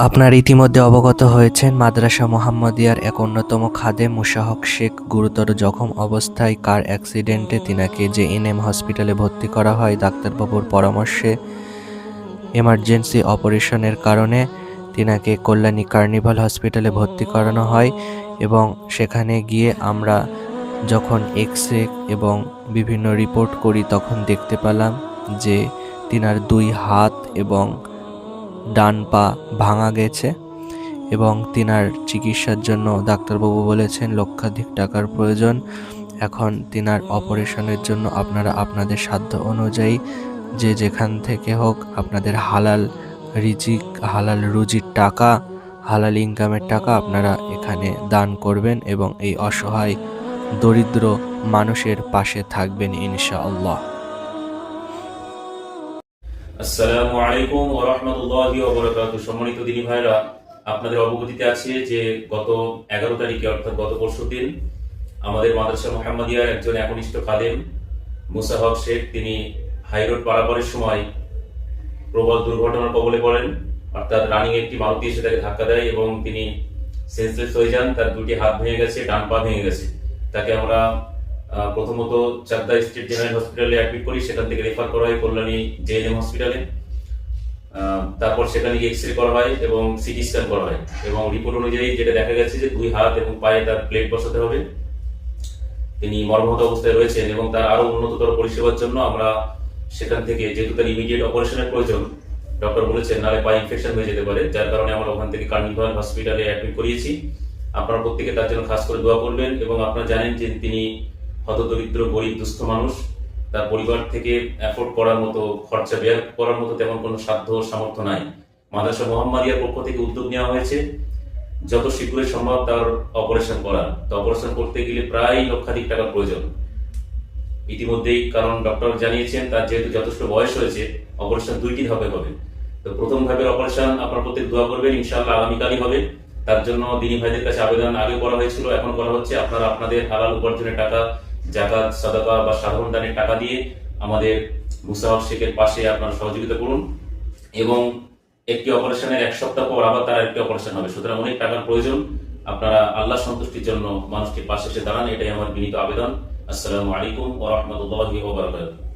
আপনারা ইতিমধ্যে অবগত হয়েছেন মাদ্রাসা মোহাম্মদিয়ার এক অন্যতম খাদেম মুশাহক শেখ গুরুতর জখম অবস্থায় কার অ্যাক্সিডেন্টে তিনাকে জেএনএম হসপিটালে ভর্তি করা হয়। ডাক্তারবাবুর পরামর্শে এমার্জেন্সি অপারেশনের কারণে তিনাকে কল্যাণী কার্নিভাল হসপিটালে ভর্তি করানো হয় এবং সেখানে গিয়ে আমরা যখন এক্স-রে এবং বিভিন্ন রিপোর্ট করি তখন দেখতে পেলাম যে তিনার 2 হাত এবং ডান পা ভাঙা গেছে এবং তিনার চিকিৎসার জন্য ডাক্তারবাবু বলেছেন লক্ষাধিক টাকার প্রয়োজন। এখন তিনার অপারেশনের জন্য আপনারা আপনাদের সাধ্য অনুযায়ী যে যেখান থেকে হোক আপনাদের হালাল রিজিক, হালাল রুজির টাকা, হালাল ইনকামের টাকা আপনারা এখানে দান করবেন এবং এই অসহায় দরিদ্র মানুষের পাশে থাকবেন ইনশাআল্লাহ। আসসালামু আলাইকুম ওয়া রাহমাতুল্লাহি ওয়া বারাকাতুহু। সম্মানিত দিনী ভাইরা, আপনাদের অবগতিতে আছে যে গত 11 তারিখে অর্থাৎ গত পরশুদিন আমাদের মাদ্রাসা মুহাম্মদিয়ার একজন একনিষ্ঠ খাদেম মুসা হক শেখ তিনি হাইরোড পারাপারের সময় প্রবল দুর্ঘটনার কবলে পড়েন। অর্থাৎ রানিং একটি মারুতি এসে তাকে ধাক্কা দেয় এবং তিনি সেন্সলেস হয়ে যান। তার 2টি হাত ভেঙে গেছে, ডান পা ভেঙে গেছে। তাকে আমরা প্রথমত চাকদা স্টেট জেনারেল হসপিটালে অ্যাডমিট করি, সেখান থেকে রেফার করা হয় কল্যাণী জেএনএম হসপিটালে। তারপর সেখানে গিয়ে এক্সরে করা হয় এবং সিটি স্ক্যান করা হয় এবং রিপোর্ট অনুযায়ী যেটা দেখা গেছে যে 2 হাত এবং পায়ে তার প্লেট বসাতে হবে। তিনি মর্মাহত অবস্থায় রয়েছেন এবং তার আরো উন্নততর পরিষেবার জন্য আমরা সেখান থেকে, যেহেতু তার ইমিডিয়েট অপারেশনের প্রয়োজন, ডক্টর বলেছেন নালে পায়ে ইনফেকশন হয়ে যেতে পারে, যার কারণে আমরা ওখান থেকে কার্নিভাল হসপিটালে অ্যাডমিট করিয়েছি। আপনারা প্রত্যেকে তার জন্য খাস করে দোয়া করবেন এবং আপনারা জানেন যে তিনি হতদরিদ্র গরিব দুস্থ মানুষ। তার পরিবার থেকে অ্যাফোর্ড করার মতো, খরচা ব্যয় করার মতো তেমন কোনো সাধ্য সামর্থ্য নাই। মাদ্রাসা মোহাম্মদিয়ার পক্ষ থেকে উদ্যোগ নেওয়া হয়েছে যত শীঘ্রই সম্ভব তার অপারেশন করার। তো অপারেশন করতে গেলে প্রায় লক্ষাধিক টাকার প্রয়োজন ইতিমধ্যেই, কারণ ডক্টর জানিয়েছেন তার যেহেতু যথেষ্ট বয়স হয়েছে অপারেশন 2টি ধাপে হবে। তো প্রথম ধাপের অপারেশন আপনার প্রত্যেক দোয়া করবেন, ইনশাআল্লাহ আগামীকালই হবে। তার জন্য দিনী ভাইদের কাছে আবেদন আগেও করা হয়েছিল, এখন করা হচ্ছে। আপনারা আপনাদের হালাল উপার্জনের টাকা, যাকাত, সাদাকা বা সাধারণ দানের টাকা দিয়ে আমাদের মুসা হক শেখের পাশে আপনারা সহযোগিতা করুন এবং একটি অপারেশনের 1 সপ্তাহ পর আবার তার একটি অপারেশন হবে। সুতরাং অনেক টাকার প্রয়োজন। আপনারা আল্লাহ সন্তুষ্টির জন্য মানুষটির পাশে এসে দাঁড়ান, এটাই আমার বিনীত আবেদন। আসসালামু আলাইকুম ওয়া রাহমাতুল্লাহি ওয়া বারাকাতুহু।